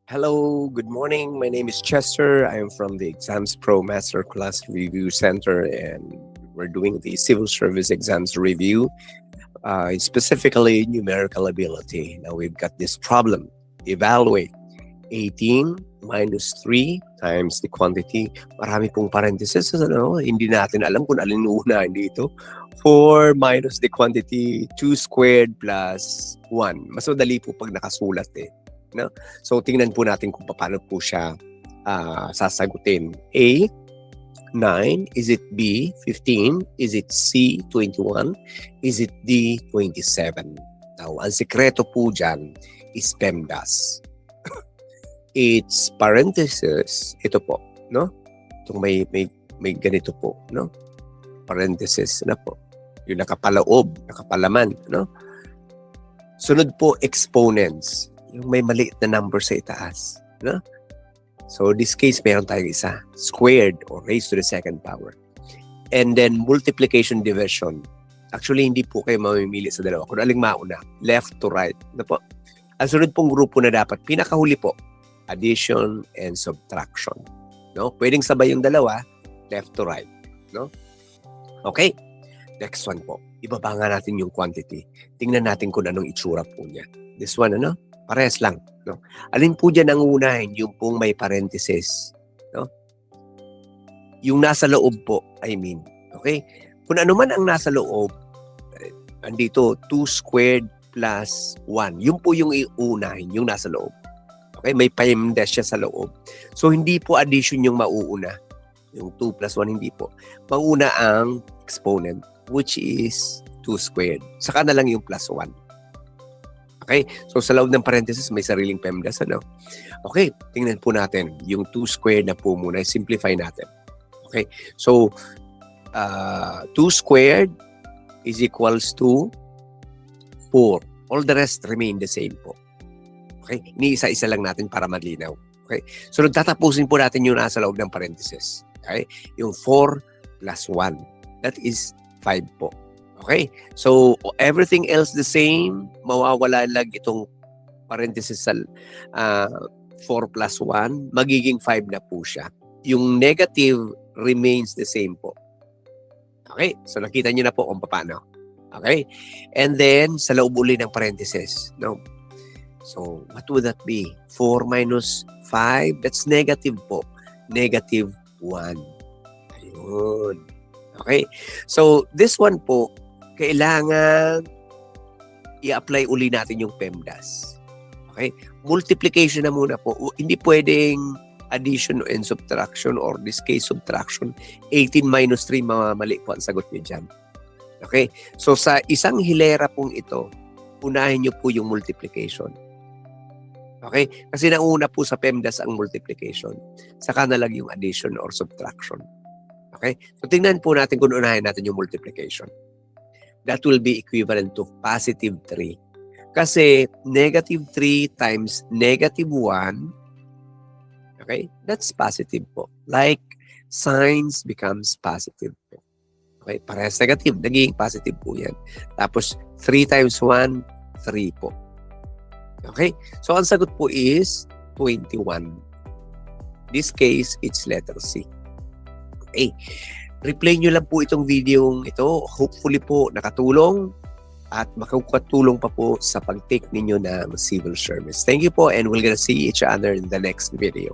Hello, good morning. My name is Chester. I am from the Exams Pro Masterclass Review Center, and we're doing the Civil Service Exams Review, specifically numerical ability. Now we've got this problem. Evaluate 18 minus 3 times the quantity. Marami pong parentheses. Hindi natin alam kung alin uunahin dito. 4 minus the quantity 2 squared plus 1. Mas madali po pag nakasulat eh. No? So, tingnan po natin kung paano po siya sasagutin. A, 9. Is it B, 15? Is it C, 21? Is it D, 27? Now, ang sekreto po dyan is PEMDAS. It's parenthesis. Ito po, no? Itong may ganito po, no? Parenthesis na po. Yung nakapaloob, nakapalaman, no? Sunod po, exponents. Yung may maliit na number sa itaas. No? So, this case, meron tayong isa. Squared or raised to the second power. And then, multiplication division. Actually, hindi po kayo mamimili sa dalawa. Kung aling mauna, left to right. Ano po? Ang sunod pong grupo na dapat, pinakahuli po, addition and subtraction. No? Pwedeng sabay yung dalawa, left to right. No? Okay? Next one po. Ibaba nga natin yung quantity. Tingnan natin kung anong itsura po niya. This one, ano? Parehas lang. No? Alin po dyan ang unahin? Yung pong may parenthesis. No? Yung nasa loob po, I mean. Okay? Kung ano man ang nasa loob, andito, 2 squared plus 1. Yun po yung iunahin, yung nasa loob. Okay? May PEMDAS siya sa loob. So, hindi po addition yung mauuna. Yung 2 plus 1, hindi po. Mauna ang exponent, which is 2 squared. Saka na lang yung plus 1. Okay? So, sa loob ng parenthesis, may sariling PEMDAS, ano? Okay, tingnan po natin. Yung 2 squared na po muna. Simplify natin. Okay? So, 2 squared is equals to 4. All the rest remain the same po. Okay? Iniisa-isa lang natin para malinaw. Okay? So, tatapusin po natin yung nasa loob ng parenthesis. Okay? Yung 4 plus 1. That is 5 po. Okay? So, everything else the same, mawawala lang itong parenthesis sa 4 plus 1, magiging 5 na po siya. Yung negative remains the same po. Okay? So, nakita nyo na po kung paano. Okay? And then, sa loob uli ng parenthesis. No? So, what would that be? 4 minus 5, that's negative po. Negative 1. Ayun. Okay? So, this one po, kailangan i-apply uli natin yung PEMDAS. Okay? Multiplication na muna po. Hindi pwedeng addition and subtraction or this case subtraction. 18 minus 3, mali po ang sagot niyo dyan. Okay? So sa isang hilera pong ito, unahin niyo po yung multiplication. Okay? Kasi nauna po sa PEMDAS ang multiplication. Saka na lang yung addition or subtraction. Okay? So tingnan po natin kung unahin natin yung multiplication. That will be equivalent to positive 3. Kasi negative 3 times negative 1, okay, that's positive po. Like, signs becomes positive po. Okay, parehas negative, naging positive po yan. Tapos, 3 times 1, 3 po. Okay, so ang sagot po is 21. This case, it's letter C. Okay. Replay nyo lang po itong video ito. Hopefully po nakatulong at makakatulong pa po sa pag-take ninyo ng civil service. Thank you po, and we're gonna see each other in the next video.